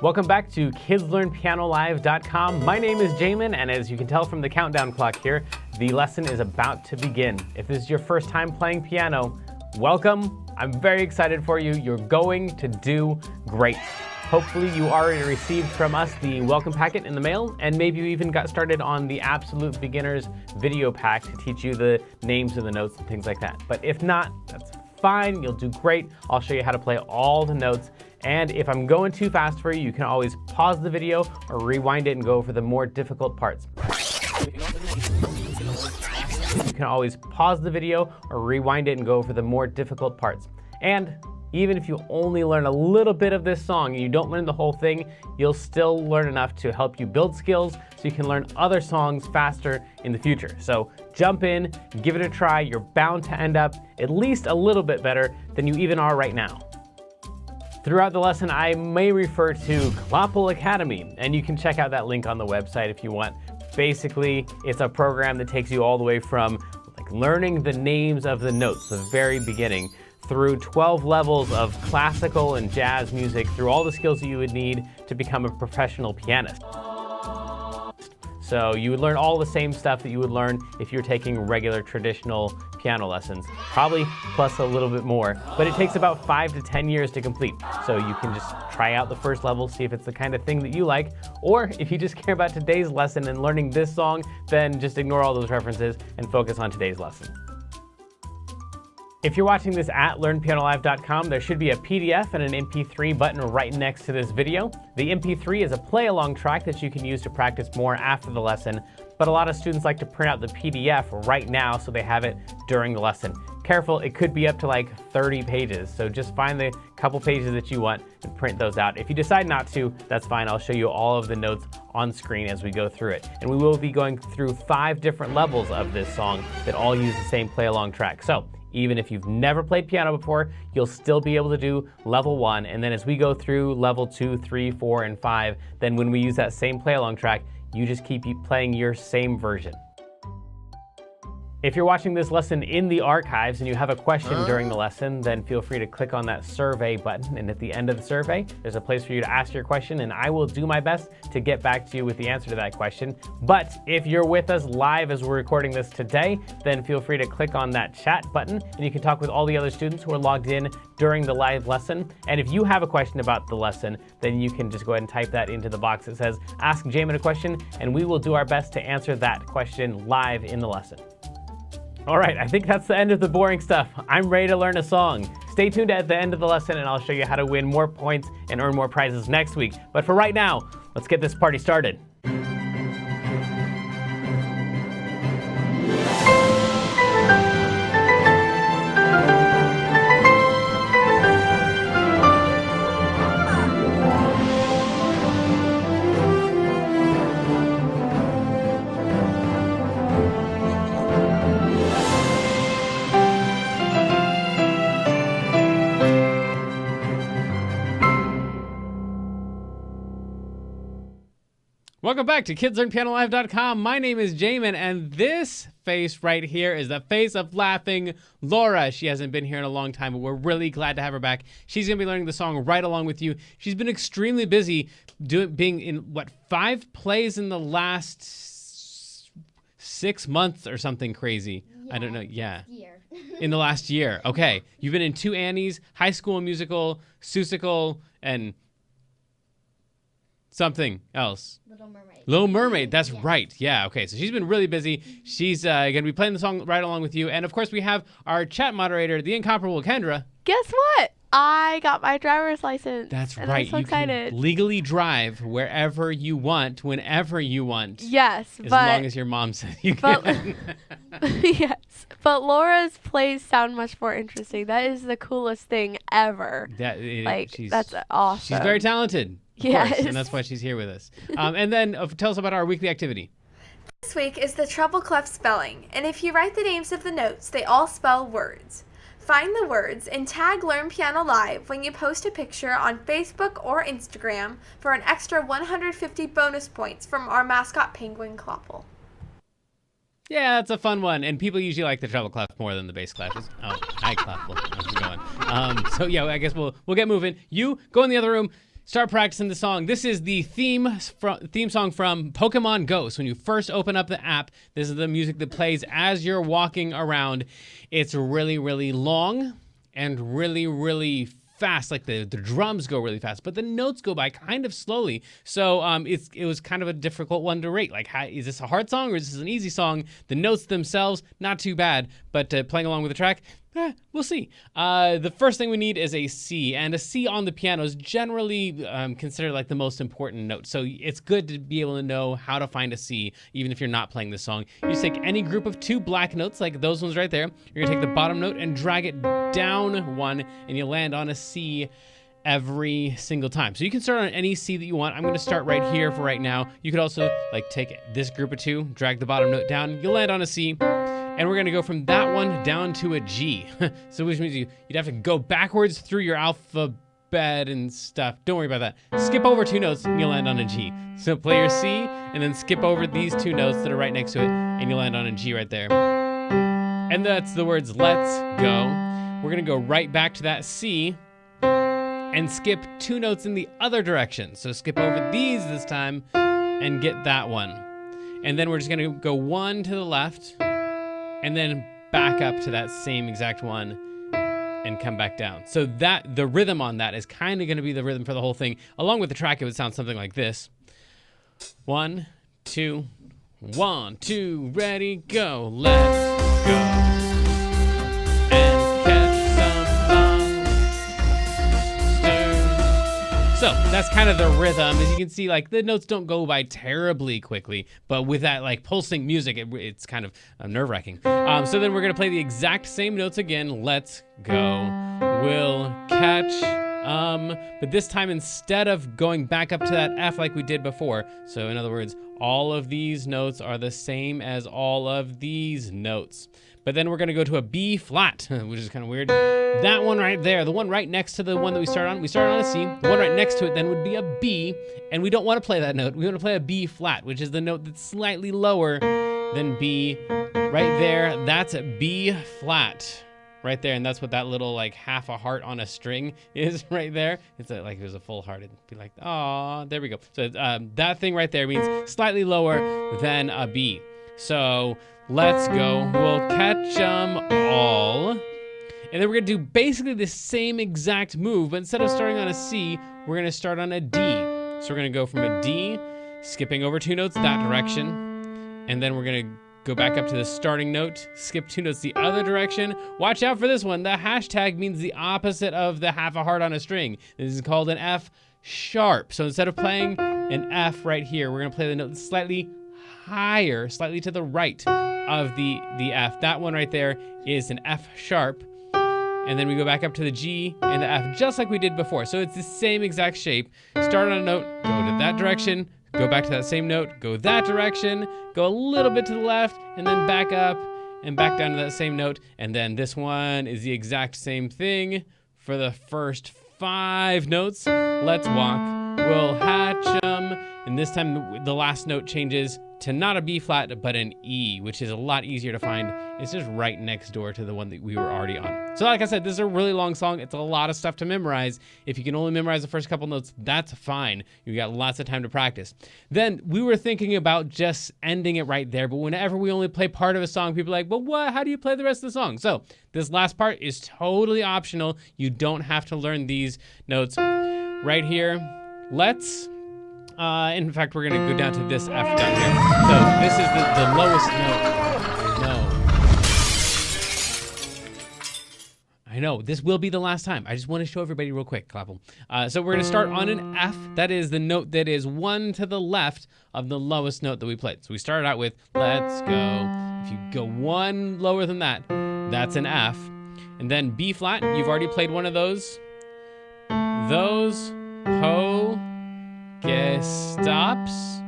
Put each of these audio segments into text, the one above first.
Welcome back to KidsLearnPianoLive.com. My name is Jamin, and as you can tell from the countdown clock here, the lesson is about to begin. If this is your first time playing piano, welcome. I'm very excited for you. You're going to do great. Hopefully you already received from us the welcome packet in the mail, and maybe you even got started on the Absolute Beginners video pack to teach you the names of the notes and things like that. But if not, that's fine. You'll do great. I'll show you how to play all the notes. And if I'm going too fast for you, you can always pause the video or rewind it and go over the more difficult parts. You can always pause the video or rewind it and go over the more difficult parts. And even if you only learn a little bit of this song and you don't learn the whole thing, you'll still learn enough to help you build skills so you can learn other songs faster in the future. So jump in, give it a try. You're bound to end up at least a little bit better than you even are right now. Throughout the lesson, I may refer to Clopple Academy, and you can check out that link on the website if you want. Basically, it's a program that takes you all the way from learning the names of the notes, the very beginning, through 12 levels of classical and jazz music, through all the skills that you would need to become a professional pianist. So you would learn all the same stuff that you would learn if you're taking regular traditional piano lessons, probably plus a little bit more, but it takes about 5 to 10 years to complete. So you can just try out the first level, see if it's the kind of thing that you like, or if you just care about today's lesson and learning this song, then just ignore all those references and focus on today's lesson. If you're watching this at LearnPianoLive.com, there should be a PDF and an MP3 button right next to this video. The MP3 is a play-along track that you can use to practice more after the lesson, but a lot of students like to print out the PDF right now so they have it during the lesson. Careful, it could be up to like 30 pages, so just find the couple pages that you want and print those out. If you decide not to, that's fine. I'll show you all of the notes on screen as we go through it. And we will be going through 5 different levels of this song that all use the same play-along track. So even if you've never played piano before, you'll still be able to do level 1. And then as we go through level 2, 3, 4, and 5, then when we use that same play-along track, you just keep playing your same version. If you're watching this lesson in the archives and you have a question during the lesson, then feel free to click on that survey button. And at the end of the survey, there's a place for you to ask your question, and I will do my best to get back to you with the answer to that question. But if you're with us live as we're recording this today, then feel free to click on that chat button, and you can talk with all the other students who are logged in during the live lesson. And if you have a question about the lesson, then you can just go ahead and type that into the box that says, Ask Jamin a Question, and we will do our best to answer that question live in the lesson. All right, I think that's the end of the boring stuff. I'm ready to learn a song. Stay tuned at the end of the lesson and I'll show you how to win more points and earn more prizes next week. But for right now, let's get this party started. Welcome back to KidsLearnPianoLive.com. My name is Jamin, and this face right here is the face of laughing Laura. She hasn't been here in a long time, but we're really glad to have her back. She's going to be learning the song right along with you. She's been extremely busy being in, 5 plays in the last 6 months or something crazy. Yeah, I don't know. Yeah. Year. In the last year. Okay. You've been in 2 Annies, High School Musical, Seussical, and something else. Little Mermaid. Little Mermaid, that's right. Yeah, okay. So she's been really busy. She's going to be playing the song right along with you. And of course, we have our chat moderator, the incomparable Kendra. Guess what? I got my driver's license. That's and right. I'm so excited. Can legally drive wherever you want, whenever you want. Yes, as long as your mom says you can. Yes, but Laura's plays sound much more interesting. That is the coolest thing ever. That's awesome. She's very talented. Yes. Course, and that's why she's here with us. And then tell us about our weekly activity. This week is the treble clef spelling, and if you write the names of the notes, they all spell words. Find the words and tag Learn Piano Live when you post a picture on Facebook or Instagram for an extra 150 bonus points from our mascot penguin Clopple. Yeah, that's a fun one, and people usually like the treble clef more than the bass clef. Oh, hi Clopple. How's it going? So yeah, I guess we'll get moving. You go in the other room. start practicing the song. This is the theme song from Pokemon Go. So when you first open up the app, this is the music that plays as you're walking around. It's really, really long and really, really fast. Like the drums go really fast, but the notes go by kind of slowly. So it was kind of a difficult one to rate. Like, is this a hard song or is this an easy song? The notes themselves, not too bad, but playing along with the track, we'll see. The first thing we need is a C, and a C on the piano is generally considered like the most important note. So it's good to be able to know how to find a C, even if you're not playing this song. You just take any group of 2 black notes, like those ones right there. You're gonna take the bottom note and drag it down 1, and you land on a C every single time. So you can start on any C that you want. I'm gonna start right here for right now. You could also like take this group of 2, drag the bottom note down, you'll land on a C. And we're gonna go from that one down to a G. So which means you'd have to go backwards through your alphabet and stuff. Don't worry about that. Skip over 2 notes and you'll land on a G. So play your C and then skip over these 2 notes that are right next to it and you'll land on a G right there. And that's the words let's go. We're gonna go right back to that C and skip 2 notes in the other direction. So skip over these this time and get that one. And then we're just gonna go 1 to the left and then back up to that same exact one and come back down. So that the rhythm on that is kind of going to be the rhythm for the whole thing. Along with the track, it would sound something like this. 1, 2, 1, 2, ready, go, let's go. And catch some monsters. So that's kind of the rhythm. As you can see, like the notes don't go by terribly quickly, but with that like pulsing music, it's kind of nerve-wracking. So then we're gonna play the exact same notes again. Let's go. We'll catch. But this time instead of going back up to that F like we did before, so in other words, all of these notes are the same as all of these notes. But then we're gonna go to a B flat, which is kind of weird. That one right there, the one right next to the one that we started on a C. The one right next to it then would be a B, and we don't want to play that note. We want to play a B flat, which is the note that's slightly lower than B. Right there, that's a B flat. Right there, and that's what that little like half a heart on a string is right there. It's like it was a full heart. It'd be like, oh, there we go. So that thing right there means slightly lower than a B. So let's go. We'll catch them all. And then we're gonna do basically the same exact move, but instead of starting on a C, we're gonna start on a D. So we're gonna go from a D, skipping over 2 notes that direction, and then we're gonna go back up to the starting note, skip 2 notes the other direction. Watch out for this one. The hashtag means the opposite of the half a heart on a string. This is called an F sharp. So instead of playing an F right here, we're gonna play the note slightly higher, slightly to the right of the F. That one right there is an F sharp. And then we go back up to the G and the F, just like we did before. So it's the same exact shape. Start on a note, go to that direction, go back to that same note, go that direction, go a little bit to the left, and then back up and back down to that same note. And then this one is the exact same thing for the first 5 notes. Let's walk, we'll hatch 'em. And this time the last note changes to not a B flat, but an E, which is a lot easier to find. It's just right next door to the one that we were already on. So like I said, this is a really long song. It's a lot of stuff to memorize. If you can only memorize the first couple notes, that's fine. You got lots of time to practice. Then we were thinking about just ending it right there, but whenever we only play part of a song, people are like, well, what? How do you play the rest of the song? So this last part is totally optional. You don't have to learn these notes right here. Let's in fact, we're gonna go down to this F down here. So this is the lowest note. I know, this will be the last time. I just want to show everybody real quick, clap 'em. So we're gonna start on an F. That is the note that is 1 to the left of the lowest note that we played. So we started out with, let's go. If you go 1 lower than that, that's an F. And then B flat, you've already played one of those. Those, ho, stops,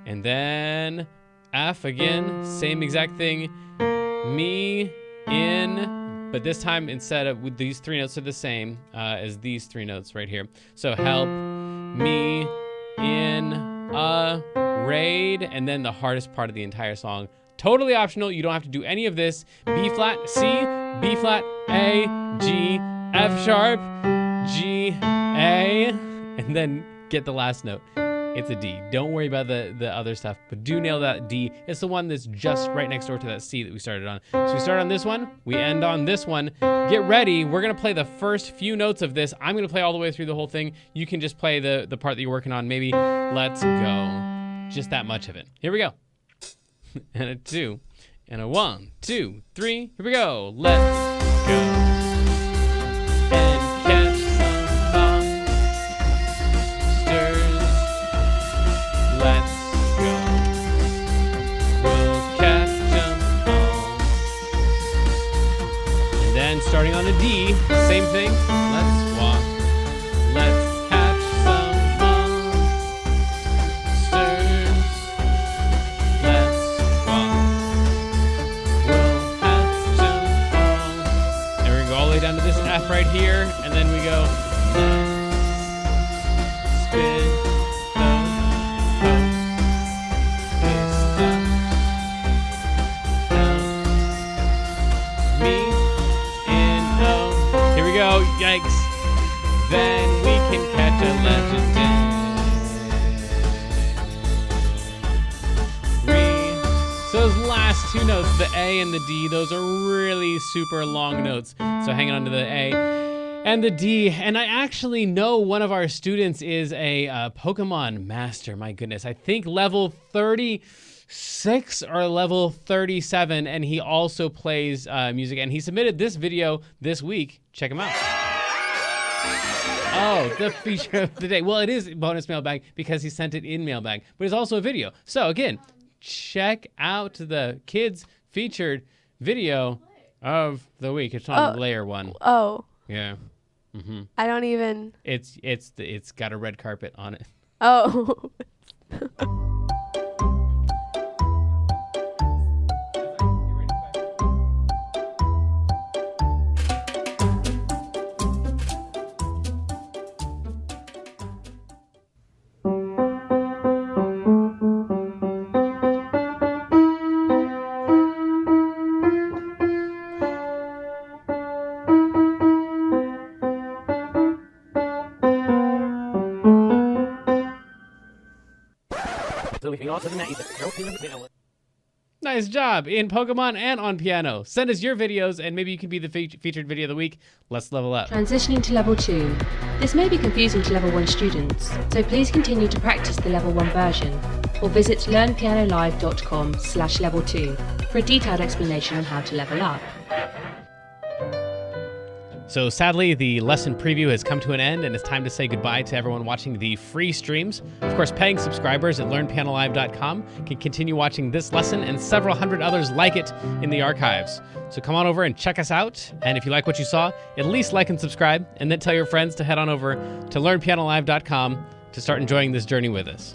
and then F again, same exact thing, me, in, but this time instead of with these 3 notes are the same as these 3 notes right here. So help, me, in, raid, and then the hardest part of the entire song. Totally optional, you don't have to do any of this. B flat, C, B flat, A, G, F sharp, G, A, and then get the last note. It's a D. Don't worry about the other stuff, but do nail that D. It's the one that's just right next door to that C that we started on. So we start on this one, we end on this one. Get ready, we're gonna play the first few notes of this. I'm gonna play all the way through the whole thing. You can just play the part that you're working on, maybe. Let's go. Just that much of it. Here we go. And a 2, and a 1, 2, 3. Here we go. Let's go. Starting on a D, same thing. Let's walk. Let's catch some monsters. Let's walk. We'll catch them all. And we're gonna go all the way down to this F right here, and then we go. Let's spin yikes. Then we can catch a legendary. So those last two notes, the A and the D, those are really super long notes. So hanging on to the A and the D. And I actually know one of our students is a Pokemon master. My goodness. I think level 36 or level 37. And he also plays music. And he submitted this video this week. Check him out. Oh, the feature of the day. Well, it is bonus mailbag because he sent it in mailbag, but it's also a video. So again, check out the kids featured video of the week. It's on layer 1. Oh. Yeah. Mm-hmm. I don't even. It's got a red carpet on it. Oh. Nice job in Pokemon and on piano. Send us your videos and maybe you can be the featured video of the week. Let's level up. Transitioning to level 2. This may be confusing to level 1 students, so please continue to practice the level 1 version or visit learnpianolive.com/level 2 for a detailed explanation on how to level up. So sadly, the lesson preview has come to an end and it's time to say goodbye to everyone watching the free streams. Of course, paying subscribers at learnpianolive.com can continue watching this lesson and several hundred others like it in the archives. So come on over and check us out. And if you like what you saw, at least like and subscribe, and then tell your friends to head on over to learnpianolive.com to start enjoying this journey with us.